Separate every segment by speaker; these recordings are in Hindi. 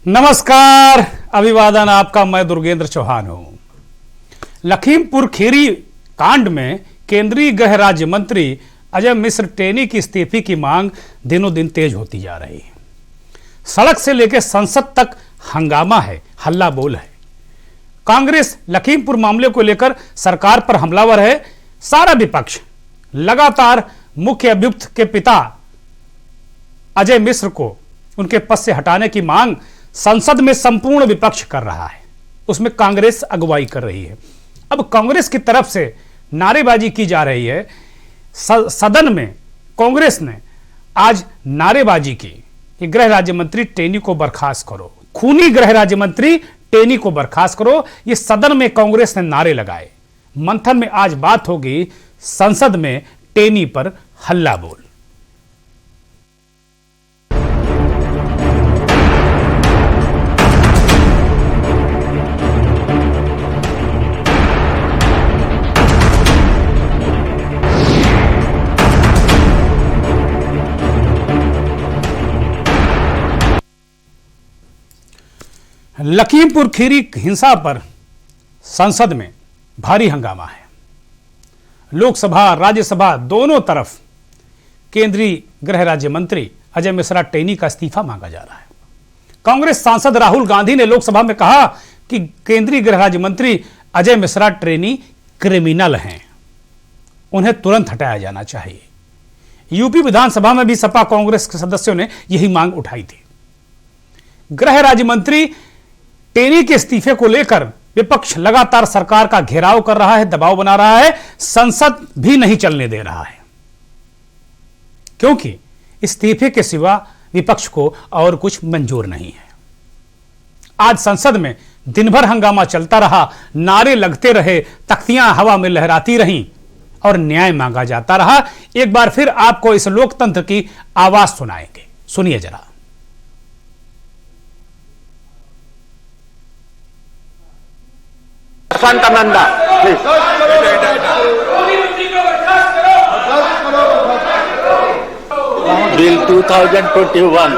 Speaker 1: नमस्कार, अभिवादन आपका। मैं दुर्गेंद्र चौहान हूं। लखीमपुर खीरी कांड में केंद्रीय गृह राज्य मंत्री अजय मिश्र टेनी की इस्तीफे की मांग दिनों दिन तेज होती जा रही है। सड़क से लेकर संसद तक हंगामा है, हल्ला बोल है। कांग्रेस लखीमपुर मामले को लेकर सरकार पर हमलावर है। सारा विपक्ष लगातार मुख्य अभियुक्त के पिता अजय मिश्र को उनके पद से हटाने की मांग संसद में संपूर्ण विपक्ष कर रहा है। उसमें कांग्रेस अगुवाई कर रही है। अब कांग्रेस की तरफ से नारेबाजी की जा रही है। सदन में कांग्रेस ने आज नारेबाजी की कि गृह राज्य मंत्री टेनी को बर्खास्त करो, खूनी गृह राज्य मंत्री टेनी को बर्खास्त करो। ये सदन में कांग्रेस ने नारे लगाए। मंथन में आज बात होगी संसद में टेनी पर हल्ला बोल। लखीमपुर खीरी हिंसा पर संसद में भारी हंगामा है। लोकसभा राज्यसभा दोनों तरफ केंद्रीय गृह राज्य मंत्री अजय मिश्रा टेनी का इस्तीफा मांगा जा रहा है। कांग्रेस सांसद राहुल गांधी ने लोकसभा में कहा कि केंद्रीय गृह राज्य मंत्री अजय मिश्रा टेनी क्रिमिनल हैं, उन्हें तुरंत हटाया जाना चाहिए। यूपी विधानसभा में भी सपा कांग्रेस के सदस्यों ने यही मांग उठाई थी। गृह राज्य मंत्री टेनी के इस्तीफे को लेकर विपक्ष लगातार सरकार का घेराव कर रहा है, दबाव बना रहा है। संसद भी नहीं चलने दे रहा है, क्योंकि इस्तीफे के सिवा विपक्ष को और कुछ मंजूर नहीं है। आज संसद में दिन भर हंगामा चलता रहा, नारे लगते रहे, तख्तियां हवा में लहराती रहीं और न्याय मांगा जाता रहा। एक बार फिर आपको इस लोकतंत्र की आवाज सुनाएंगे, सुनिए जरा।
Speaker 2: Santananda, please. Bill 2021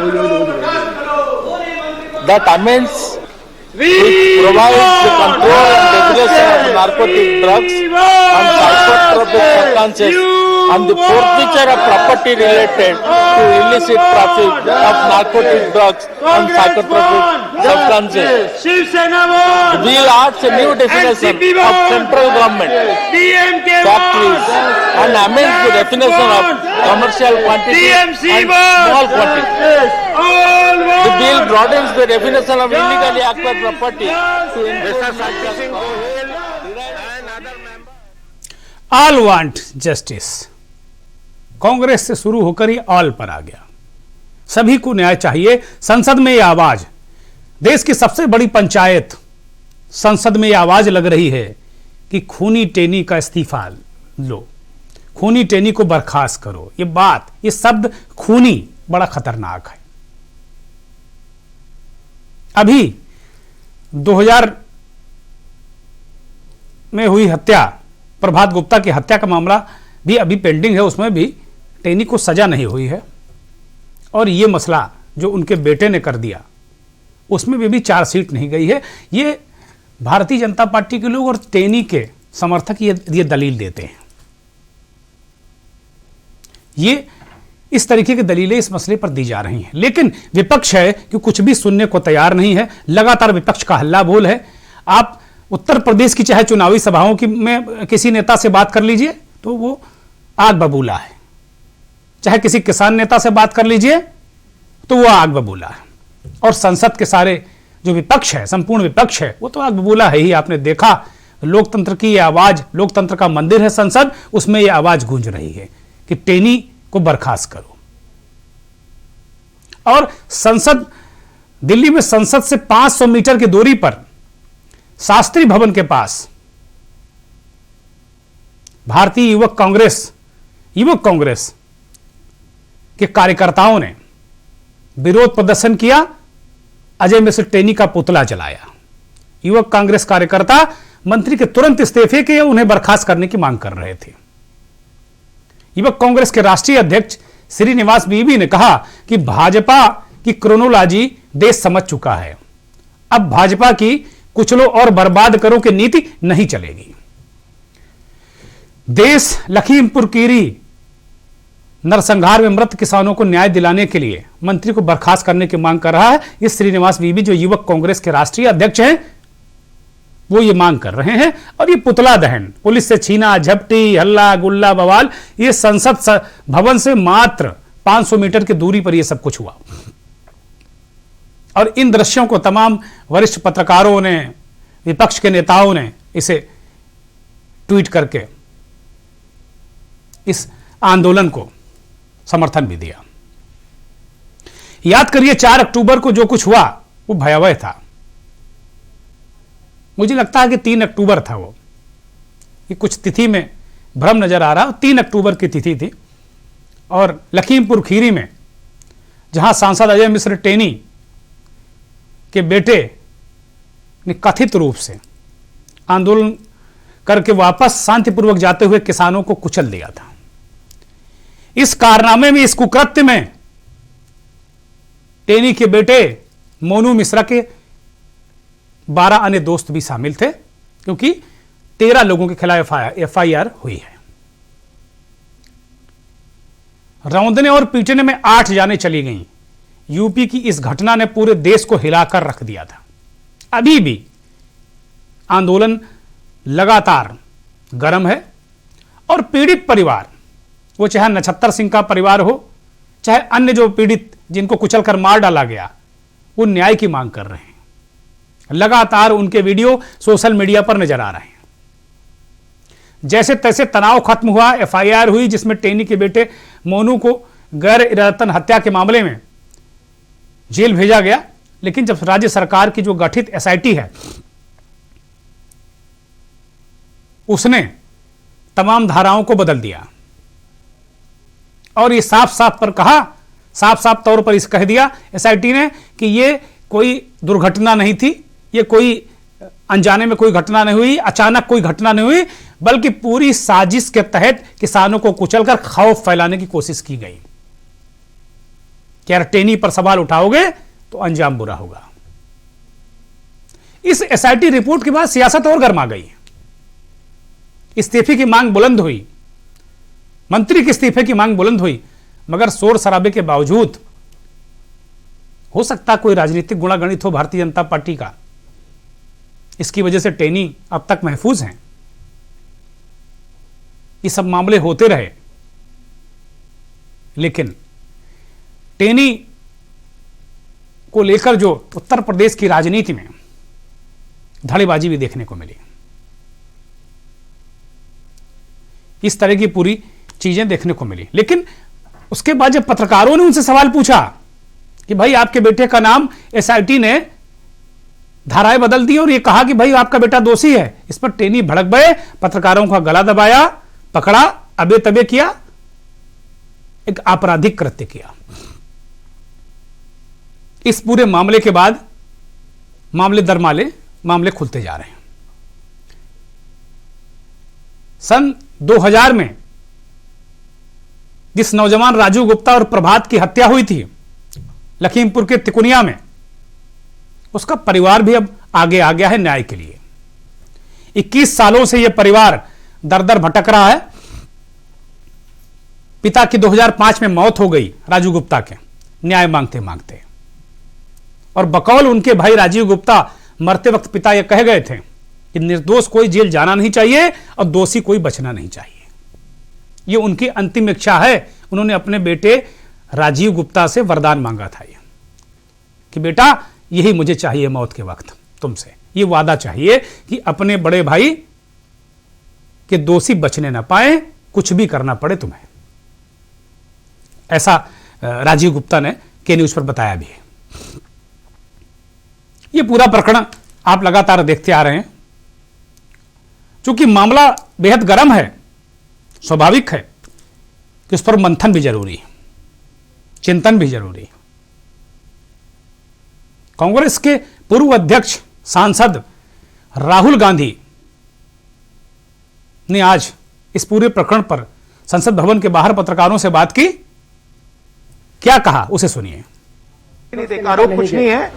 Speaker 2: that amends which provides the control and regulation of narcotic drugs and psychotropic substances and the forfeiture of property related to illicit traffic of narcotic drugs and psychotropic substances. The bill adds a new definition of central government factories and amends the definition of commercial quantity and small quantity. The bill broadens the definition of illegally acquired property to
Speaker 1: all want justice. Congress से शुरू होकर ही ऑल पर आ गया। सभी को न्याय चाहिए। संसद में यह आवाज, देश की सबसे बड़ी पंचायत संसद में यह आवाज लग रही है कि खूनी टेनी का इस्तीफा लो, खूनी टेनी को बर्खास्त करो। ये बात, ये शब्द खूनी बड़ा खतरनाक है। अभी 2000 में हुई हत्या, प्रभात गुप्ता की हत्या का मामला भी अभी पेंडिंग है, उसमें भी टेनी को सजा नहीं हुई है। और ये मसला जो उनके बेटे ने कर दिया, उसमें भी चार्जशीट नहीं गई है। ये भारतीय जनता पार्टी के लोग और टेनी के समर्थक ये दलील देते हैं। ये इस तरीके की दलीलें इस मसले पर दी जा रही हैं, लेकिन विपक्ष है कि कुछ भी सुनने को तैयार नहीं है। लगातार विपक्ष का हल्ला बोल है। आप उत्तर प्रदेश की चाहे चुनावी सभाओं की में किसी नेता से बात कर लीजिए तो वो आग बबूला है, चाहे किसी किसान नेता से बात कर लीजिए तो वो आग बबूला है। और संसद के सारे जो विपक्ष है, संपूर्ण विपक्ष है, वो तो आग बबूला है ही। आपने देखा लोकतंत्र की ये आवाज, लोकतंत्र का मंदिर है संसद, उसमें ये आवाज गूंज रही है कि टेनी को बर्खास्त करो। और संसद, दिल्ली में संसद से 500 मीटर की दूरी पर शास्त्री भवन के पास भारतीय युवक कांग्रेस के कार्यकर्ताओं ने विरोध प्रदर्शन किया, अजय मिश्र टेनी का पुतला जलाया। युवक कांग्रेस कार्यकर्ता मंत्री के तुरंत इस्तीफे के, उन्हें बर्खास्त करने की मांग कर रहे थे। युवक कांग्रेस के राष्ट्रीय अध्यक्ष श्रीनिवास बीवी ने कहा कि भाजपा की क्रोनोलॉजी देश समझ चुका है। अब भाजपा की कुचलो और बर्बाद करो की नीति नहीं चलेगी। देश लखीमपुर खीरी नरसंहार में मृत किसानों को न्याय दिलाने के लिए मंत्री को बर्खास्त करने की मांग कर रहा है। इस श्रीनिवास बीबी जो युवक कांग्रेस के राष्ट्रीय अध्यक्ष हैं, वो ये मांग कर रहे हैं। और ये पुतला दहन, पुलिस से छीना झपटी, हल्ला गुल्ला बवाल, ये संसद भवन से मात्र 500 मीटर की दूरी पर यह सब कुछ हुआ। और इन दृश्यों को तमाम वरिष्ठ पत्रकारों ने, विपक्ष के नेताओं ने इसे ट्वीट करके इस आंदोलन को समर्थन भी दिया। याद करिए 4 अक्टूबर को जो कुछ हुआ वो भयावह था। मुझे लगता है कि 3 अक्टूबर था वो, ये कुछ तिथि में भ्रम नजर आ रहा। 3 अक्टूबर की तिथि थी और लखीमपुर खीरी में जहां सांसद अजय मिश्र टेनी के बेटे ने कथित रूप से आंदोलन करके वापस शांतिपूर्वक जाते हुए किसानों को कुचल दिया था। इस कारनामे में, इस कुकृत्य में टेनी के बेटे मोनू मिश्रा के 12 अन्य दोस्त भी शामिल थे, क्योंकि 13 लोगों के खिलाफ एफआईआर हुई है। रौंदने और पीटने में 8 जानें चली गईं। यूपी की इस घटना ने पूरे देश को हिलाकर रख दिया था। अभी भी आंदोलन लगातार गर्म है और पीड़ित परिवार, वो चाहे नछत्तर सिंह का परिवार हो, चाहे अन्य जो पीड़ित जिनको कुचलकर मार डाला गया, वो न्याय की मांग कर रहे हैं। लगातार उनके वीडियो सोशल मीडिया पर नजर आ रहे हैं। जैसे तैसे तनाव खत्म हुआ, एफआईआर हुई जिसमें टेनी के बेटे मोनू को गैर इरादतन हत्या के मामले में जेल भेजा गया। लेकिन जब राज्य सरकार की जो गठित एसआईटी है, उसने तमाम धाराओं को बदल दिया और ये साफ साफ तौर पर इस कह दिया एसआईटी ने कि ये कोई दुर्घटना नहीं थी, ये कोई अनजाने में कोई घटना नहीं हुई, अचानक कोई घटना नहीं हुई, बल्कि पूरी साजिश के तहत किसानों को कुचलकर खौफ फैलाने की कोशिश की गई। क्या टेनी पर सवाल उठाओगे तो अंजाम बुरा होगा। इस एसआईटी रिपोर्ट के बाद सियासत और गर्मा गई। इस्तीफे की मांग बुलंद हुई, मंत्री के इस्तीफे की मांग बुलंद हुई, मगर शोर शराबे के बावजूद, हो सकता कोई राजनीतिक गुणागणित हो भारतीय जनता पार्टी का, इसकी वजह से टेनी अब तक महफूज हैं। ये सब मामले होते रहे, लेकिन टेनी को लेकर जो उत्तर प्रदेश की राजनीति में धड़ेबाजी भी देखने को मिली। इस तरह की पूरी चीजें देखने को मिली। लेकिन उसके बाद जब पत्रकारों ने उनसे सवाल पूछा कि भाई आपके बेटे का नाम, एसआईटी ने धाराएं बदल दी और ये कहा कि भाई आपका बेटा दोषी है, इस पर टेनी भड़क गए, पत्रकारों का गला दबाया, पकड़ा, अबे तबे किया, एक आपराधिक कृत्य किया। इस पूरे मामले के बाद मामले दर मामले खुलते जा रहे हैं। सन 2000 में जिस नौजवान राजू गुप्ता और प्रभात की हत्या हुई थी लखीमपुर के तिकुनिया में, उसका परिवार भी अब आगे आ गया है न्याय के लिए। 21 सालों से यह परिवार दर दर भटक रहा है। पिता की 2005 में मौत हो गई राजू गुप्ता के, न्याय मांगते मांगते, और बकौल उनके भाई राजीव गुप्ता मरते वक्त पिता यह कह गए थे कि निर्दोष कोई जेल जाना नहीं चाहिए और दोषी कोई बचना नहीं चाहिए। यह उनकी अंतिम इच्छा है। उन्होंने अपने बेटे राजीव गुप्ता से वरदान मांगा था कि बेटा यही मुझे चाहिए मौत के वक्त, तुमसे ये वादा चाहिए कि अपने बड़े भाई के दोषी बचने ना पाए, कुछ भी करना पड़े तुम्हें। ऐसा राजीव गुप्ता ने के न्यूज पर बताया भी है। ये पूरा प्रकरण आप लगातार देखते आ रहे हैं। चूंकि मामला बेहद गर्म है, स्वाभाविक है कि उस पर मंथन भी जरूरी है, चिंतन भी जरूरी है। कांग्रेस के पूर्व अध्यक्ष सांसद राहुल गांधी ने आज इस पूरे प्रकरण पर संसद भवन के बाहर पत्रकारों से बात की। क्या कहा उसे सुनिए।
Speaker 3: नहीं देखा, आरोप कुछ नहीं है,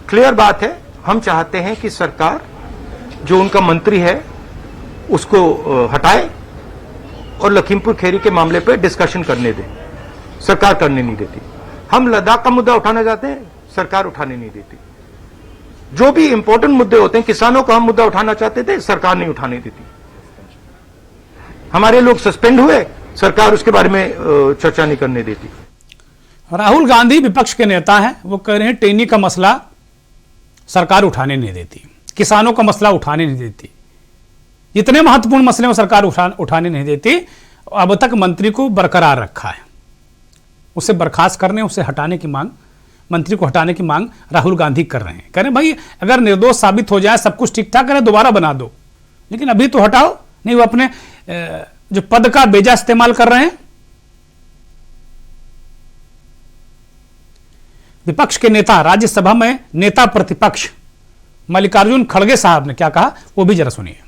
Speaker 3: क्लियर बात है। हम चाहते हैं कि सरकार जो उनका मंत्री है उसको हटाए और लखीमपुर खीरी के मामले पे डिस्कशन करने दे। सरकार करने नहीं देती। हम लद्दाख का मुद्दा उठाना चाहते हैं, सरकार उठाने नहीं देती। जो भी इंपॉर्टेंट मुद्दे होते हैं, किसानों का हम मुद्दा उठाना चाहते थे, सरकार नहीं उठाने देती। हमारे लोग सस्पेंड हुए, सरकार उसके बारे में चर्चा नहीं करने देती।
Speaker 1: राहुल गांधी विपक्ष के नेता हैं, वो कह रहे हैं टेनी का मसला सरकार उठाने नहीं देती, किसानों का मसला उठाने नहीं देती, इतने महत्वपूर्ण मसले में सरकार उठाने नहीं देती। अब तक मंत्री को बरकरार रखा है, उसे बर्खास्त करने, उसे हटाने की मांग, मंत्री को हटाने की मांग राहुल गांधी कर रहे हैं। कह रहे हैं भाई अगर निर्दोष साबित हो जाए, सब कुछ ठीक ठाक है, दोबारा बना दो, लेकिन अभी तो हटाओ। नहीं, वो अपने जो पद का बेजा इस्तेमाल कर रहे हैं। विपक्ष के नेता, राज्यसभा में नेता प्रतिपक्ष मल्लिकार्जुन खड़गे साहब ने क्या कहा, वो भी जरा सुनिए।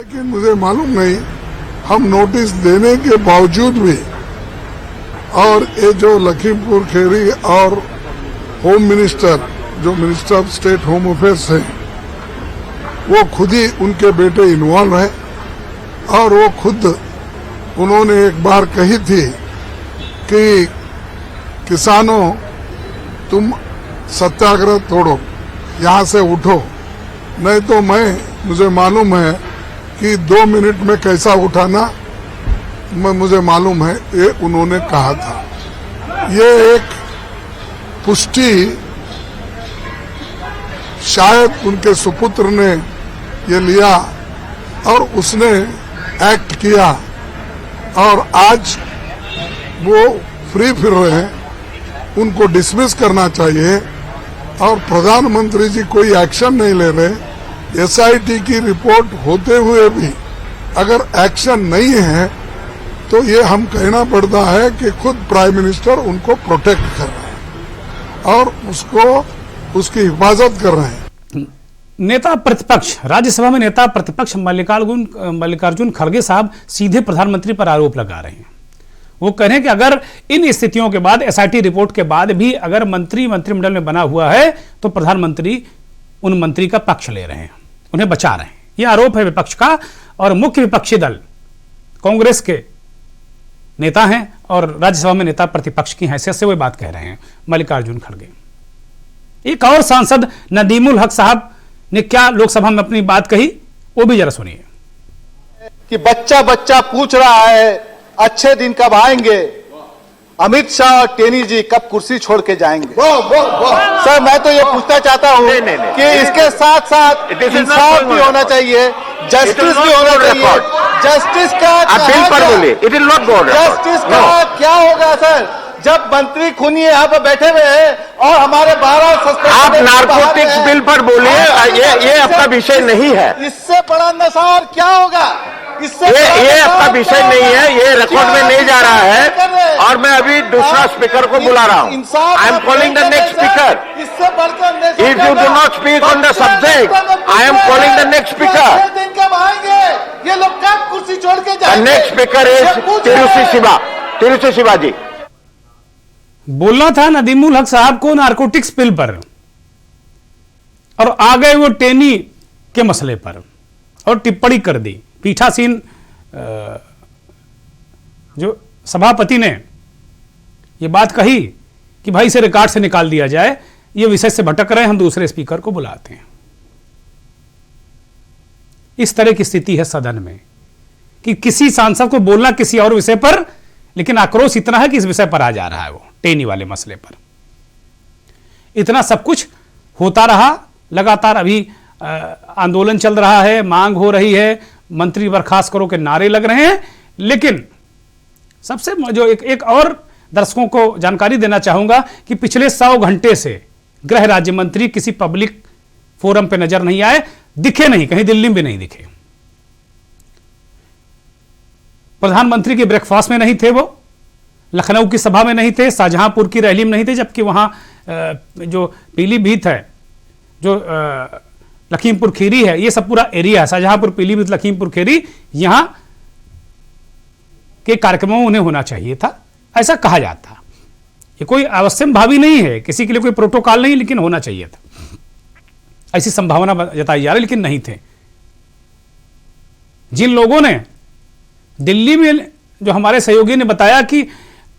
Speaker 4: लेकिन मुझे मालूम नहीं, हम नोटिस देने के बावजूद भी, और ये जो लखीमपुर खीरी और होम मिनिस्टर, जो minister of state home affairs है, वो खुद ही उनके बेटे इन्वॉल्व है। और वो खुद उन्होंने एक बार कही थी कि किसानों तुम सत्याग्रह तोड़ो, यहाँ से उठो, नहीं तो मुझे मालूम है कि 2 मिनट में कैसा उठाना मुझे मालूम है, ये उन्होंने कहा था। ये एक पुष्टि शायद उनके सुपुत्र ने ये लिया और उसने एक्ट किया, और आज वो फ्री फिर रहे हैं, उनको डिसमिस करना चाहिए। और प्रधानमंत्री जी कोई एक्शन नहीं ले रहे। एसआईटी की रिपोर्ट होते हुए भी अगर एक्शन नहीं है तो ये हम कहना पड़ता है कि खुद प्राइम मिनिस्टर उनको प्रोटेक्ट कर रहे हैं और उसकी हिफाजत कर रहे हैं।
Speaker 1: नेता प्रतिपक्ष, राज्यसभा में नेता प्रतिपक्ष मल्लिकार्जुन खड़गे साहब सीधे प्रधानमंत्री पर आरोप लगा रहे हैं। वो कह रहे हैं कि अगर इन स्थितियों के बाद, एसआईटी रिपोर्ट के बाद भी अगर मंत्रिमंडल में बना हुआ है तो प्रधानमंत्री उन मंत्री का पक्ष ले रहे हैं, उन्हें बचा रहे हैं। यह आरोप है विपक्ष का। और मुख्य विपक्षी दल कांग्रेस के नेता हैं और राज्यसभा में नेता प्रतिपक्ष की हैसियत से वे बात कह रहे हैं मल्लिकार्जुन खड़गे। एक और सांसद नदीमुल हक साहब ने क्या लोकसभा में अपनी बात कही, वो भी जरा सुनिए।
Speaker 5: कि बच्चा बच्चा पूछ रहा है अच्छे दिन कब आएंगे, अमित शाह और टेनी जी कब कुर्सी छोड़ के जाएंगे। सर मैं तो ये पूछना चाहता हूँ कि इसके साथ साथ इंसाफ भी होना चाहिए, जस्टिस भी होना चाहिए। जस्टिस का
Speaker 3: बिल पर बोलिए, it will not go.
Speaker 5: Justice का क्या होगा सर, जब मंत्री खूनी यहाँ पर बैठे हुए हैं और हमारे 12 सस्पेंड।
Speaker 3: आप नारकोटिक्स बिल पर बोलिए, ये आपका विषय नहीं है।
Speaker 5: इससे बड़ा नशा और क्या होगा,
Speaker 3: ये आपका विषय नहीं है, ये रिकॉर्ड में नहीं जा रहा है। और मैं अभी दूसरा स्पीकर को बुला रहा हूँ। I am calling the next speaker.
Speaker 5: इससे बढ़कर
Speaker 3: if you do not speak on the subject, I am calling the next speaker.
Speaker 5: दिन कब आएंगे ये लोग, कब कुर्सी छोड़ के जाएंगे।
Speaker 3: Next speaker is Tiruchi Siva ji.
Speaker 1: बोलना था नदीमुल हक साहब को नारकोटिक्स बिल पर, और आ गए वो टेनी के मसले पर और टिप्पणी कर दी। पीठासीन जो सभापति ने ये बात कही कि भाई इसे रिकॉर्ड से निकाल दिया जाए, ये विषय से भटक रहे हैं, हम दूसरे स्पीकर को बुलाते हैं। इस तरह की स्थिति है सदन में कि किसी सांसद को बोलना किसी और विषय पर, लेकिन आक्रोश इतना है कि इस विषय पर आ जा रहा है, वो टेनी वाले मसले पर। इतना सब कुछ होता रहा लगातार। अभी आंदोलन चल रहा है, मांग हो रही है, मंत्री बर्खास्त करो के नारे लग रहे हैं। लेकिन सबसे जो एक और दर्शकों को जानकारी देना चाहूंगा कि पिछले 100 घंटे से गृह राज्य मंत्री किसी पब्लिक फोरम पे नजर नहीं आए, दिखे नहीं, कहीं दिल्ली में भी नहीं दिखे। प्रधानमंत्री के ब्रेकफास्ट में नहीं थे, वो लखनऊ की सभा में नहीं थे, शाहजहांपुर की रैली में नहीं थे, जबकि वहां जो पीलीभीत है, जो लखीमपुर खीरी है, ये सब पूरा एरिया है, शाहजहांपुर, पीलीभीत, लखीमपुर खीरी, यहां के कार्यक्रमों में उन्हें होना चाहिए था, ऐसा कहा जाता। ये कोई अवश्यम भावी नहीं है, किसी के लिए कोई प्रोटोकॉल नहीं, लेकिन होना चाहिए था। ऐसी संभावना जताई जा रही, लेकिन नहीं थे। जिन लोगों ने दिल्ली में, जो हमारे सहयोगी ने बताया कि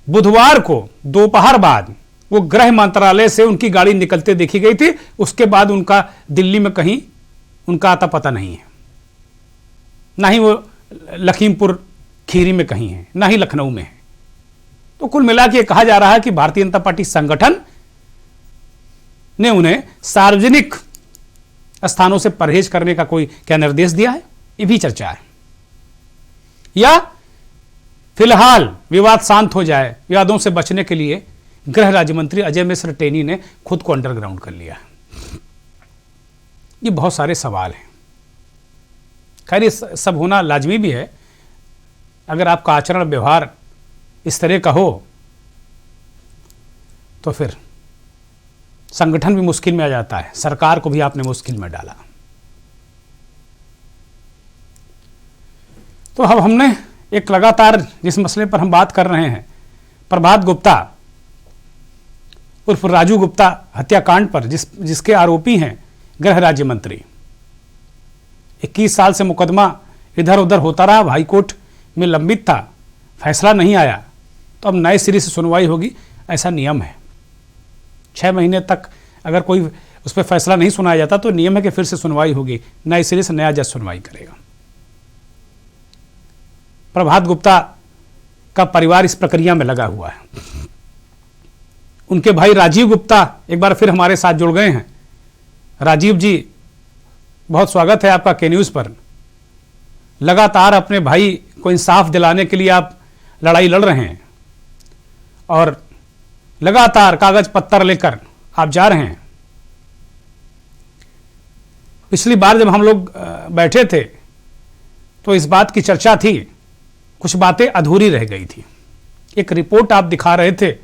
Speaker 1: बुधवार को दोपहर बाद वो गृह मंत्रालय से उनकी गाड़ी निकलते देखी गई थी, उसके बाद उनका दिल्ली में कहीं उनका आता पता नहीं है, ना ही वो लखीमपुर खीरी में कहीं है, ना ही लखनऊ में है। तो कुल मिला के कहा जा रहा है कि भारतीय जनता पार्टी संगठन ने उन्हें सार्वजनिक स्थानों से परहेज करने का कोई क्या निर्देश दिया है, ये भी चर्चा है। या फिलहाल विवाद शांत हो जाए, विवादों से बचने के लिए गृह राज्य मंत्री अजय मिश्र टेनी ने खुद को अंडरग्राउंड कर लिया है। ये बहुत सारे सवाल हैं। खैर, ये सब होना लाजमी भी है। अगर आपका आचरण व्यवहार इस तरह का हो तो फिर संगठन भी मुश्किल में आ जाता है, सरकार को भी आपने मुश्किल में डाला। तो अब हमने एक लगातार जिस मसले पर हम बात कर रहे हैं, प्रभात गुप्ता उर्फ राजू गुप्ता हत्याकांड पर, जिसके आरोपी हैं गृह राज्य मंत्री, 21 साल से मुकदमा इधर उधर होता रहा, हाईकोर्ट में लंबित था, फैसला नहीं आया, तो अब नए सिरे से सुनवाई होगी, ऐसा नियम है। 6 महीने तक अगर कोई उस पर फैसला नहीं सुनाया जाता तो नियम है कि फिर से सुनवाई होगी, नए सिरे से नया जज सुनवाई करेगा। प्रभात गुप्ता का परिवार इस प्रक्रिया में लगा हुआ है। उनके भाई राजीव गुप्ता एक बार फिर हमारे साथ जुड़ गए हैं। राजीव जी, बहुत स्वागत है आपका के न्यूज़ पर। लगातार अपने भाई को इंसाफ दिलाने के लिए आप लड़ाई लड़ रहे हैं और लगातार कागज पत्तर लेकर आप जा रहे हैं। पिछली बार जब हम लोग बैठे थे तो इस बात की चर्चा थी, कुछ बातें अधूरी रह गई थी। एक रिपोर्ट आप दिखा रहे थे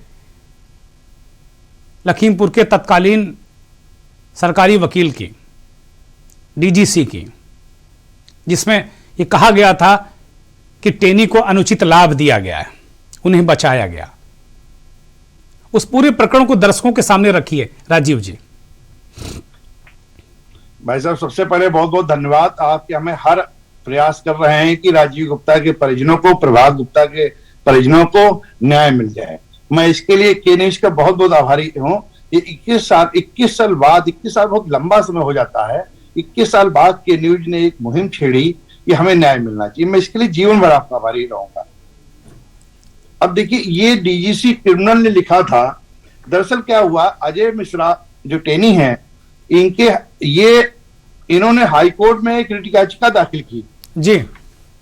Speaker 1: लखीमपुर के तत्कालीन सरकारी वकील की, डीजीसी की, जिसमें यह कहा गया था कि टेनी को अनुचित लाभ दिया गया है, उन्हें बचाया गया। उस पूरे प्रकरण को दर्शकों के सामने रखिए राजीव जी।
Speaker 6: भाई साहब, सबसे पहले बहुत बहुत धन्यवाद। आपके हमें हर प्रयास कर रहे हैं कि राजीव गुप्ता के परिजनों को, प्रभात गुप्ता के परिजनों को न्याय मिल जाए। मैं इसके लिए के न्यूज़ का बहुत बहुत आभारी हूँ। ये 21 साल बाद, 21 साल बहुत लंबा समय हो जाता है, 21 साल बाद के न्यूज़ ने एक मुहिम छेड़ी कि हमें न्याय मिलना चाहिए। मैं इसके लिए जीवन भर आपका आभारी रहूंगा। अब देखिए, ये डीजीसी क्रिमिनल ने लिखा था। दरअसल क्या हुआ, अजय मिश्रा जो टेनी है, इन्होंने हाईकोर्ट में एक रिट याचिका दाखिल की
Speaker 1: जी,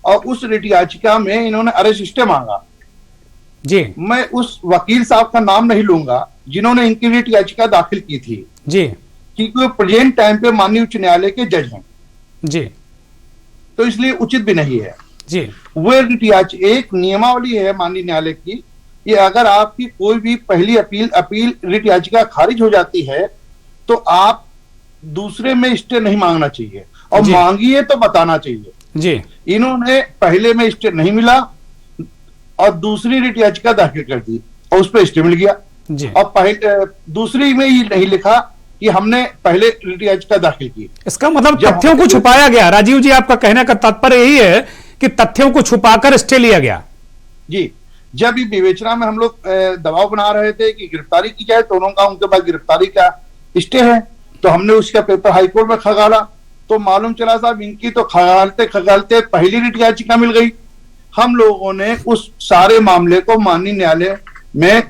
Speaker 6: और उस रिट याचिका में इन्होंने अरेस्ट मांगा
Speaker 1: जी।
Speaker 6: मैं उस वकील साहब का नाम नहीं लूंगा जिन्होंने इनकी रिट याचिका दाखिल की थी
Speaker 1: जी,
Speaker 6: क्योंकि वो प्रेजेंट टाइम पे माननीय उच्च न्यायालय के जज हैं
Speaker 1: जी,
Speaker 6: तो इसलिए उचित भी नहीं है
Speaker 1: जी।
Speaker 6: वो रिट याचिका एक नियमावली है माननीय न्यायालय की, ये अगर आपकी कोई भी पहली अपील रिट याचिका खारिज हो जाती है तो आप दूसरे में स्टे नहीं मांगना चाहिए, और मांगिए तो बताना चाहिए
Speaker 1: जी।
Speaker 6: इन्होंने पहले में स्टे नहीं मिला और दूसरी रिट याचिका दाखिल कर दी और उस पर स्टे मिल गया
Speaker 1: जी।
Speaker 6: और दूसरी में ये नहीं लिखा कि हमने पहले रिट याचिका दाखिल की।
Speaker 1: इसका मतलब तथ्यों को छुपाया गया। राजीव जी, आपका कहने का तात्पर्य यही है कि तथ्यों को छुपाकर स्टे लिया गया। जी।
Speaker 6: जब ये विवेचना में हम लोग दबाव बना रहे थे कि गिरफ्तारी की जाए, तो उन्होंने उनके पास गिरफ्तारी का स्टे है, तो हमने उसका पेपर हाईकोर्ट में खगाला, तो मालूम चला साहब इनकी तो खगालते पहली रिट याचिका मिल गई। हम लोगों ने उस सारे मामले को माननीय न्यायालय में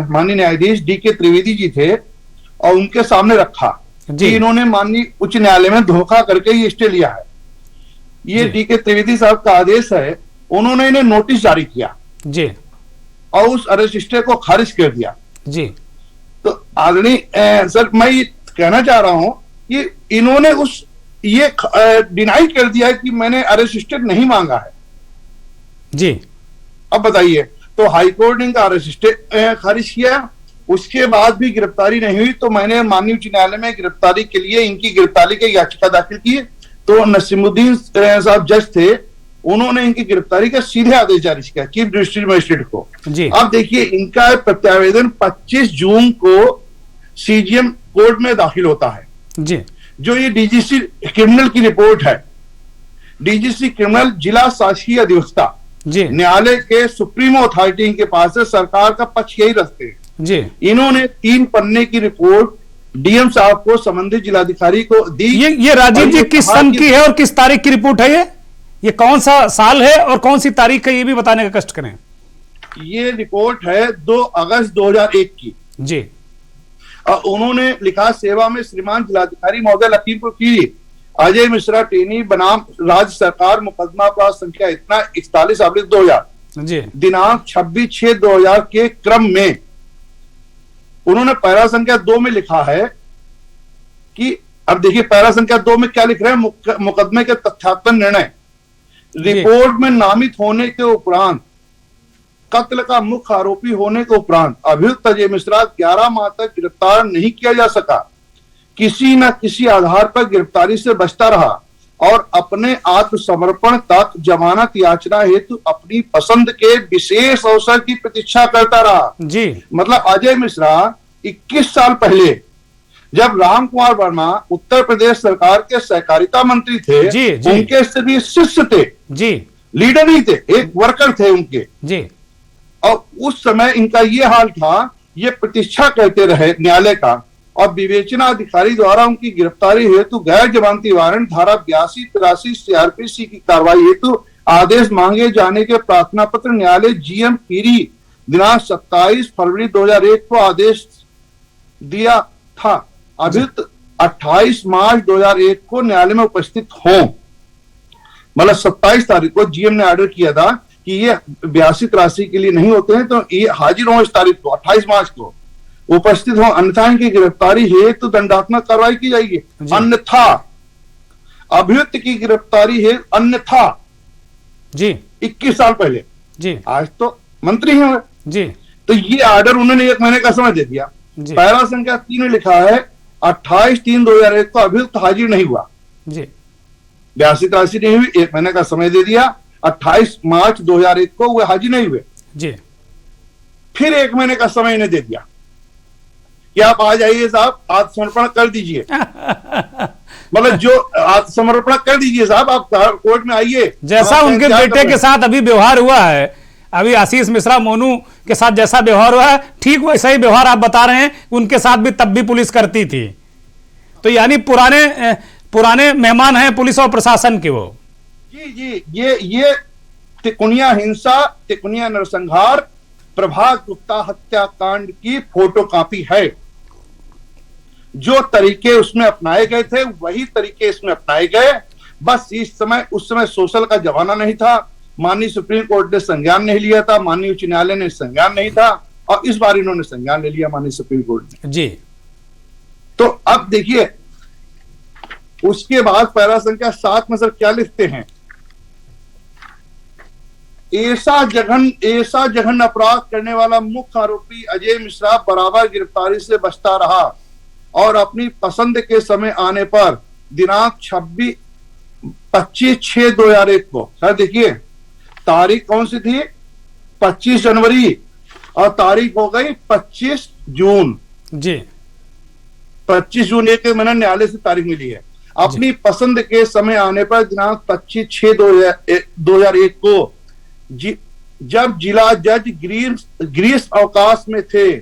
Speaker 6: माननीय न्यायाधीश डी.के. त्रिवेदी जी थे और उनके सामने रखा कि इन्होंने माननीय उच्च न्यायालय में धोखा करके ये स्टे लिया है। ये डी.के. त्रिवेदी साहब का आदेश है, उन्होंने इन्हें नोटिस जारी किया
Speaker 1: जी
Speaker 6: और उस अरेस्ट स्टे को खारिज कर दिया
Speaker 1: जी।
Speaker 6: तो आदरणीय सर, मैं ये कहना चाह रहा हूं कि इन्होंने ये डिनाई कर दिया कि मैंने अरेस्ट स्टे नहीं मांगा है
Speaker 1: जी।
Speaker 6: अब बताइए, तो हाईकोर्ट ने इनका अरेस्ट स्टे खारिज किया, उसके बाद भी गिरफ्तारी नहीं हुई, तो मैंने माननीय उच्च न्यायालय में गिरफ्तारी के लिए इनकी गिरफ्तारी की याचिका दाखिल की। तो नसीमुद्दीन साहब जज थे, उन्होंने इनकी गिरफ्तारी का सीधे आदेश जारी किया चीफ डिस्ट्रिक्ट मजिस्ट्रेट को।
Speaker 1: जी।
Speaker 6: अब देखिए इनका प्रत्यावेदन 25 जून को सीजीएम कोर्ट में दाखिल होता है।
Speaker 1: जी।
Speaker 6: जो ये डीजीसी क्रिमिनल की रिपोर्ट है, डीजीसी क्रिमिनल जिला शासकीय अधिवक्ता
Speaker 1: जी।
Speaker 6: न्यायालय के सुप्रीमो अथॉरिटी इनके पास है, सरकार का पक्ष यही रखते हैं।
Speaker 1: जी।
Speaker 6: इन्होंने 3 पन्ने की रिपोर्ट डीएम साहब को संबंधित जिलाधिकारी को दी।
Speaker 1: ये राजीव जी किस सन की है और किस तारीख की रिपोर्ट है? ये कौन सा साल है और कौन सी तारीख है, ये भी बताने का कष्ट करें।
Speaker 6: ये रिपोर्ट है 2 अगस्त 2001 की।
Speaker 1: जी।
Speaker 6: उन्होंने लिखा, सेवा में श्रीमान जिलाधिकारी महोदय लखीमपुर खीरी अजय मिश्रा टेनी बनाम राज्य सरकार मुकदमा अपराध संख्या इतना 41/2000
Speaker 1: जी।
Speaker 6: दिनांक 26/6/2000 के क्रम में उन्होंने पैरा संख्या 2 में लिखा है कि, अब देखिए पैरा संख्या 2 में क्या लिख रहे हैं, मुकदमे के तथ्यात्मक निर्णय रिपोर्ट में नामित होने के उपरांत कत्ल का मुख्य आरोपी होने के उपरांत अभियुक्त अजय मिश्रा 11 माह तक गिरफ्तार नहीं किया जा सका, किसी न किसी आधार पर गिरफ्तारी से बचता रहा और अपने आत्मसमर्पण तक जमानत याचना हेतु अपनी पसंद के विशेष अवसर की प्रतीक्षा करता रहा।
Speaker 1: जी।
Speaker 6: मतलब अजय मिश्रा 21 साल पहले जब राम कुमार वर्मा उत्तर प्रदेश सरकार के सहकारिता मंत्री थे,
Speaker 1: जी, जी।
Speaker 6: उनके सभी शिष्य थे।
Speaker 1: जी।
Speaker 6: लीडर नहीं थे, एक वर्कर थे उनके।
Speaker 1: जी।
Speaker 6: और उस समय इनका ये हाल था, ये प्रतीक्षा करते रहे न्यायालय का, और विवेचना अधिकारी द्वारा उनकी गिरफ्तारी हेतु गैर जमानती वारंट धारा 82-83 सीआरपीसी की कार्रवाई हेतु आदेश मांगे जाने के प्रार्थना पत्र न्यायालय जीएम खीरी दिनांक 27 फरवरी 2001 को आदेश दिया था। अभियुक्त 28 मार्च 2001 को न्यायालय में उपस्थित हों, मतलब 27 तारीख को जीएम ने ऑर्डर किया था कि ये 82-83 के लिए नहीं होते हैं, तो ये हाजिर हो इस तारीख को 28 मार्च को उपस्थित हो, अन्यथा इनकी गिरफ्तारी हेतु दंडात्मक कार्रवाई की जाएगी। अन्यथा अभियुक्त की गिरफ्तारी है, अन्यथा
Speaker 1: जी
Speaker 6: 21 साल पहले,
Speaker 1: जी
Speaker 6: आज तो मंत्री हैं
Speaker 1: जी।
Speaker 6: तो ये ऑर्डर उन्होंने 1 महीने का समय दे दिया। पैरा संख्या 3 में लिखा है 28/3/2001 को अभियुक्त हाजिर नहीं हुआ
Speaker 1: जी,
Speaker 6: 82-83 नहीं हुई, 1 महीने का समय दे दिया। 28 मार्च 2001 को वो हाजिर नहीं हुए,
Speaker 1: जी।
Speaker 6: फिर 1 महीने का समय इन्हें दे दिया कि आप आ जाइए साहब, आत्मसमर्पण कर दीजिए। मतलब जो आत्मसमर्पण कर दीजिए साहब, आप कोर्ट में आइए।
Speaker 1: जैसा उनके बेटे के साथ अभी व्यवहार हुआ है, अभी आशीष मिश्रा मोनू के साथ जैसा व्यवहार हुआ है, ठीक वैसा ही व्यवहार आप बता रहे हैं उनके साथ भी तब भी पुलिस करती थी। तो यानी पुराने मेहमान हैं पुलिस और प्रशासन के वो।
Speaker 6: जी जी, ये तिकोनिया हिंसा, तिकोनिया नरसंहार, प्रभात गुप्ता हत्याकांड की फोटोकॉपी है। जो तरीके उसमें अपनाए गए थे वही तरीके इसमें अपनाए गए। बस उस समय सोशल का जमाना नहीं था, माननीय सुप्रीम कोर्ट ने संज्ञान नहीं लिया था, माननीय उच्च न्यायालय ने संज्ञान नहीं था, और इस बार इन्होंने संज्ञान ले लिया माननीय सुप्रीम कोर्ट ने।
Speaker 1: जी।
Speaker 6: तो अब देखिए उसके बाद पैरा संख्या 7 में सर क्या लिखते हैं, ऐसा जघन्य अपराध करने वाला मुख्य आरोपी अजय मिश्रा बराबर गिरफ्तारी से बचता रहा और अपनी पसंद के समय आने पर दिनांक 25/6/2001 को, सर देखिए तारीख कौन सी थी, 25 जनवरी, और तारीख हो गई 25 जून।
Speaker 1: जी
Speaker 6: 25 जून एक महीना न्यायालय से तारीख मिली है। अपनी पसंद के समय आने पर दिनांक 25/6/2001 को जब जिला जज ग्रीस अवकाश में थे,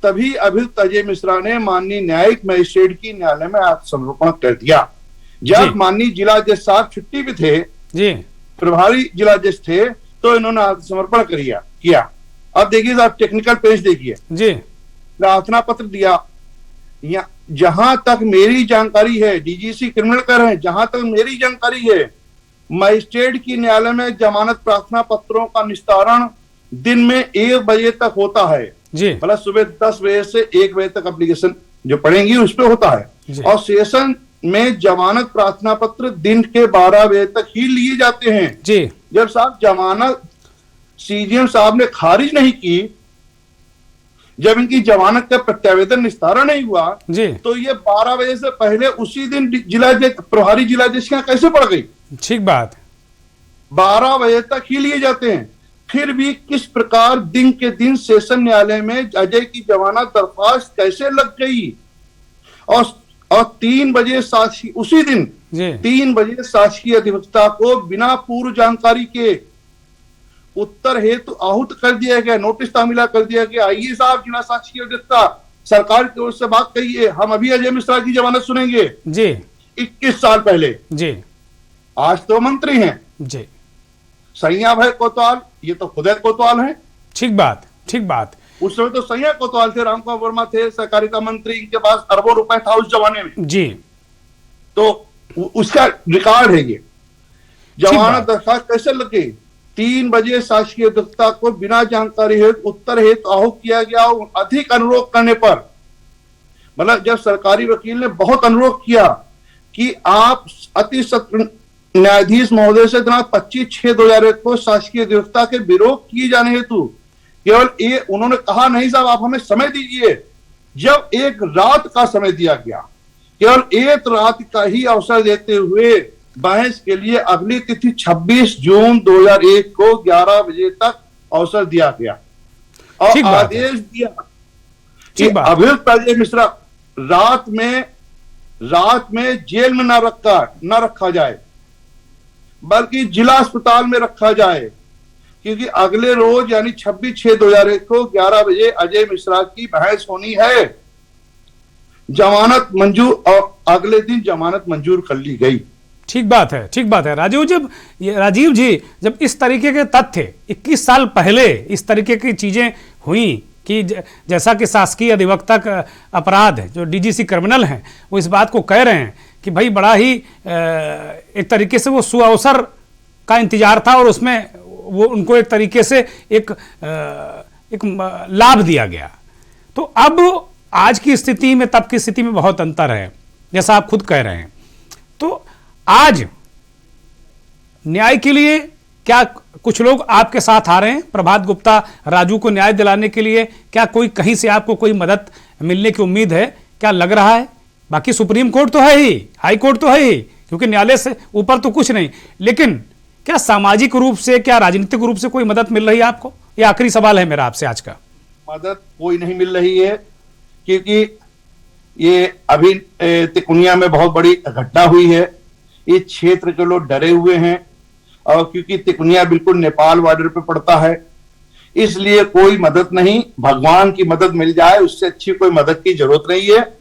Speaker 6: तभी अभियुक्त अजय मिश्रा ने माननीय न्यायिक मजिस्ट्रेट की न्यायालय में आत्मसमर्पण कर दिया। जब माननीय जिला जज साहब छुट्टी पे थे, जी प्रभारी जिला जज थे, तो इन्होंने आत्मसमर्पण किया। अब देखिए साहब टेक्निकल पेज देखिए जी, प्रार्थना पत्र दिया। जहां तक मेरी जानकारी है, डीजीसी क्रिमिनल कर रहे हैं, जहां तक मेरी जानकारी है, मजिस्ट्रेट की न्यायालय में जमानत प्रार्थना पत्रों का निस्तारण दिन में 1 बजे तक होता है जी, मतलब सुबह 10 बजे से 1 बजे तक एप्लीकेशन जो पढ़ेंगी उस पर होता है, और सेशन में जमानत प्रार्थना पत्र दिन के 12 बजे तक ही लिए जाते हैं जी। जब साहब जमानत सीजीएम साहब ने खारिज नहीं की, जब इनकी जमानत का प्रत्यावेदन निस्तारण नहीं हुआ जी, तो ये 12 बजे से पहले उसी दिन जिला जज प्रभारी जिला जज के यहाँ कैसे पड़ गई?
Speaker 1: ठीक बात।
Speaker 6: 12 बजे तक ही लिए जाते हैं। फिर भी किस प्रकार दिन के दिन सेशन न्यायालय में अजय की जमानत दरख्वास्त कैसे लग गई, और 3 बजे साक्षी उसी दिन
Speaker 1: जी
Speaker 6: 3 बजे साक्षी अधिवक्ता को बिना पूर्व जानकारी के उत्तर हेतु आहूत कर दिया गया, नोटिस तामीला कर दिया गया। आइए साहब, जिला साक्षी अधिवक्ता सरकार की ओर से बात कहिए, हम अभी अजय मिश्रा की जमानत सुनेंगे।
Speaker 1: जी
Speaker 6: 21 साल पहले,
Speaker 1: जी
Speaker 6: आज तो मंत्री हैं
Speaker 1: जी,
Speaker 6: सैया भाई कोतवाल, ये तो खुद कोतवाल हैं।
Speaker 1: ठीक बात, ठीक बात।
Speaker 6: उस समय तो सैया कोतवाल थे, रामकुमार वर्मा थे सहकारिता मंत्री, इनके पास अरबों रुपए था उस जमाने में।
Speaker 1: जी
Speaker 6: तो उसका रिकॉर्ड है ये। जमानत दरखास्त कैसे लगे? 3 बजे साक्षी अधिवक्ता को बिना जानकारी हेतु उत्तर हेतु आहूत किया गया। अधिक अनुरोध करने पर, मतलब जब सरकारी वकील ने बहुत अनुरोध किया कि आप अति सत्र न्यायाधीश महोदय से दिनांक 25/6/2001 को शासकीय अधिवक्ता के विरोध किए जाने हेतु केवल ये उन्होंने कहा नहीं साहब आप हमें समय दीजिए। जब एक रात का समय दिया गया, केवल एक रात का ही अवसर देते हुए बहस के लिए अगली तिथि 26 जून 2001 को 11 बजे तक अवसर दिया गया और
Speaker 1: ठीक बात है।
Speaker 6: आदेश दिया कि
Speaker 1: ठीक बात।
Speaker 6: अभियुक्त अजय मिश्रा रात में जेल में न रखा जाए, बल्कि जिला अस्पताल में रखा जाए, क्योंकि अगले रोज यानी 26/6/2001 को 11 बजे अजय मिश्रा की बहस होनी है। जमानत मंजूर, और अगले दिन जमानत मंजूर कर ली गई।
Speaker 1: ठीक बात है, ठीक बात है। राजीव जी, जब इस तरीके के तथ्य 21 साल पहले इस तरीके की चीजें हुई कि जैसा कि शासकीय अधिवक्ता का अपराध जो डीजीसी क्रिमिनल हैं वो इस बात को कह रहे हैं कि भाई बड़ा ही एक तरीके से वो सुअवसर का इंतजार था और उसमें वो उनको एक तरीके से एक लाभ दिया गया। तो अब आज की स्थिति में तब की स्थिति में बहुत अंतर है, जैसा आप खुद कह रहे हैं। तो आज न्याय के लिए क्या कुछ लोग आपके साथ आ रहे हैं? प्रभात गुप्ता राजू को न्याय दिलाने के लिए क्या कोई कहीं से आपको कोई मदद मिलने की उम्मीद है? क्या लग रहा है? बाकी सुप्रीम कोर्ट तो है ही, हाई कोर्ट तो है ही, क्योंकि न्यायालय से ऊपर तो कुछ नहीं, लेकिन क्या सामाजिक रूप से, क्या राजनीतिक रूप से कोई मदद मिल रही है आपको? ये आखिरी सवाल है मेरा आपसे आज का।
Speaker 6: मदद कोई नहीं मिल रही है, क्योंकि ये अभी तिकोनिया में बहुत बड़ी घटना हुई है। इस क्षेत्र के लोग डरे हुए हैं, और क्योंकि तिकोनिया बिल्कुल नेपाल बॉर्डर पे पड़ता है, इसलिए कोई मदद नहीं। भगवान की मदद मिल जाए, उससे अच्छी कोई मदद की जरूरत नहीं है।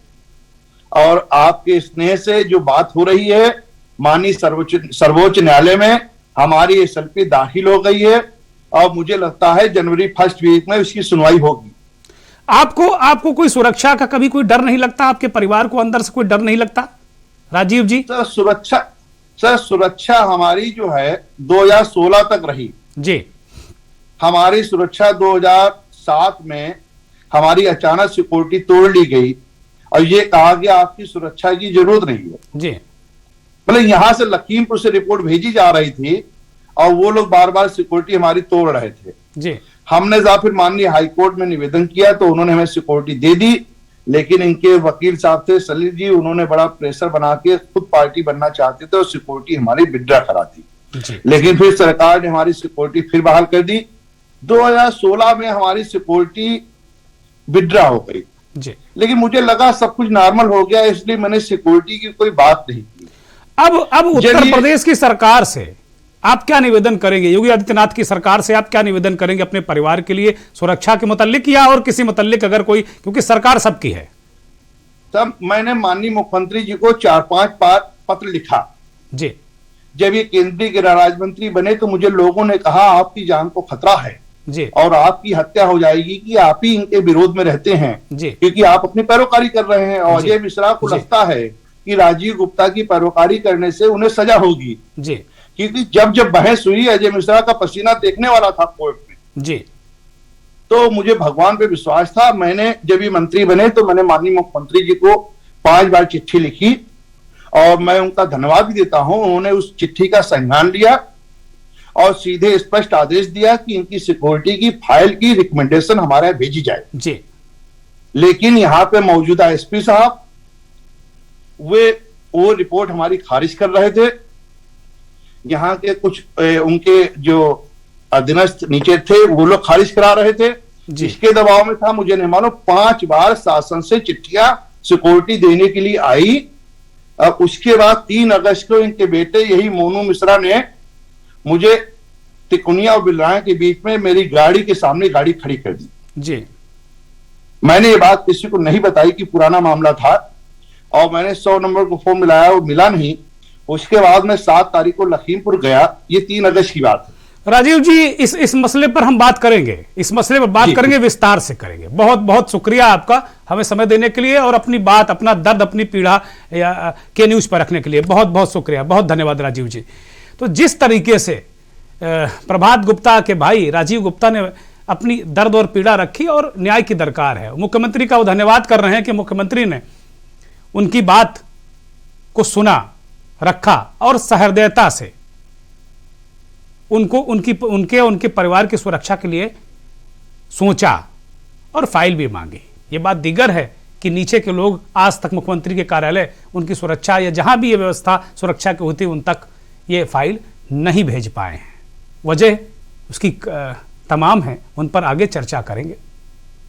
Speaker 6: और आपके स्नेह से जो बात हो रही है, माननीय सर्वोच्च न्यायालय में हमारी एसएलपी दाखिल हो गई है और मुझे लगता है जनवरी 1st वीक में उसकी सुनवाई होगी।
Speaker 1: आपको कोई सुरक्षा का कभी कोई डर नहीं लगता? आपके परिवार को अंदर से कोई डर नहीं लगता राजीव जी?
Speaker 6: सर सुरक्षा हमारी जो है 2016 तक रही
Speaker 1: जी।
Speaker 6: हमारी सुरक्षा 2007 में हमारी अचानक सिक्योरिटी तोड़ ली गई और ये कहा गया आपकी सुरक्षा की जरूरत नहीं है
Speaker 1: जी।
Speaker 6: मतलब यहां से लखीमपुर से रिपोर्ट भेजी जा रही थी और वो लोग बार बार सिक्योरिटी हमारी तोड़ रहे थे
Speaker 1: जी।
Speaker 6: हमने फिर माननीय हाईकोर्ट में निवेदन किया तो उन्होंने हमें सिक्योरिटी दे दी, लेकिन इनके वकील साहब थे सलील जी, उन्होंने बड़ा प्रेशर बना के खुद पार्टी बनना चाहते थे और सिक्योरिटी हमारी विड्रॉ करा दी। लेकिन फिर सरकार ने हमारी सिक्योरिटी फिर बहाल कर दी। 2016 में हमारी सिक्योरिटी विड्रॉ हो गई
Speaker 1: जी।
Speaker 6: लेकिन मुझे लगा सब कुछ नॉर्मल हो गया, इसलिए मैंने सिक्योरिटी की कोई बात नहीं की।
Speaker 1: अब उत्तर प्रदेश की सरकार से आप क्या निवेदन करेंगे? योगी आदित्यनाथ की सरकार से आप क्या निवेदन करेंगे अपने परिवार के लिए, सुरक्षा के मुतालिक या और किसी मुतालिक, अगर कोई, क्योंकि सरकार सबकी है?
Speaker 6: तब मैंने माननीय मुख्यमंत्री जी को 4-5 बार पत्र लिखा
Speaker 1: जी।
Speaker 6: जब ये केंद्रीय गृह राज्य मंत्री बने तो मुझे लोगों ने कहा आपकी जान को खतरा है
Speaker 1: जी
Speaker 6: और आपकी हत्या हो जाएगी कि आप ही इनके विरोध में रहते हैं
Speaker 1: जी,
Speaker 6: क्योंकि आप अपनी पैरोकारी कर रहे हैं। और अजय मिश्रा को लगता है कि राजीव गुप्ता की पैरोकारी करने से उन्हें सजा होगी
Speaker 1: जी,
Speaker 6: क्योंकि जब बहस हुई अजय मिश्रा का पसीना देखने वाला था कोर्ट में
Speaker 1: जी।
Speaker 6: तो मुझे भगवान पे विश्वास था। मैंने जब ये मंत्री बने तो मैंने माननीय मुख्यमंत्री जी को 5 बार चिट्ठी लिखी और मैं उनका धन्यवाद भी देता हूं। उन्होंने उस चिट्ठी का संज्ञान लिया और सीधे स्पष्ट आदेश दिया कि इनकी सिक्योरिटी की फाइल की रिकमेंडेशन हमारे यहाँ भेजी जाए
Speaker 1: जी।
Speaker 6: लेकिन यहाँ पे मौजूदा एसपी साहब वो रिपोर्ट हमारी खारिज कर रहे थे। यहाँ के कुछ उनके जो अधीनस्थ नीचे थे वो लोग खारिज करा रहे थे, जिसके दबाव में था मुझे नहीं मालूम 5 बार शासन से चिट्ठियां सिक्योरिटी देने के लिए आई। उसके बाद 3 अगस्त को इनके बेटे यही मोनू मिश्रा ने मुझे तिकोनिया और बिलराय के बीच में मेरी गाड़ी के सामने गाड़ी खड़ी कर दी
Speaker 1: जी।
Speaker 6: मैंने ये बात किसी को नहीं बताई कि पुराना मामला था, और मैंने 100 नंबर को फोन मिलाया, वो मिला नहीं। उसके बाद मैं 7 तारीख को लखीमपुर गया, ये 3 अगस्त की बात है।
Speaker 1: राजीव जी, इस मसले पर हम बात करेंगे, इस मसले पर बात करेंगे, विस्तार से करेंगे। बहुत बहुत शुक्रिया आपका हमें समय देने के लिए और अपनी बात, अपना दर्द, अपनी पीड़ा के न्यूज पर रखने के लिए बहुत बहुत शुक्रिया, बहुत धन्यवाद राजीव जी। तो जिस तरीके से प्रभात गुप्ता के भाई राजीव गुप्ता ने अपनी दर्द और पीड़ा रखी और न्याय की दरकार है, मुख्यमंत्री का वो धन्यवाद कर रहे हैं कि मुख्यमंत्री ने उनकी बात को सुना, रखा और सहृदयता से उनको उनके परिवार की सुरक्षा के लिए सोचा और फाइल भी मांगी। ये बात दीगर है कि नीचे के लोग आज तक मुख्यमंत्री के कार्यालय, उनकी सुरक्षा या जहां भी ये व्यवस्था सुरक्षा की होती उन तक ये फाइल नहीं भेज पाए हैं। वजह उसकी तमाम है, उन पर आगे चर्चा करेंगे।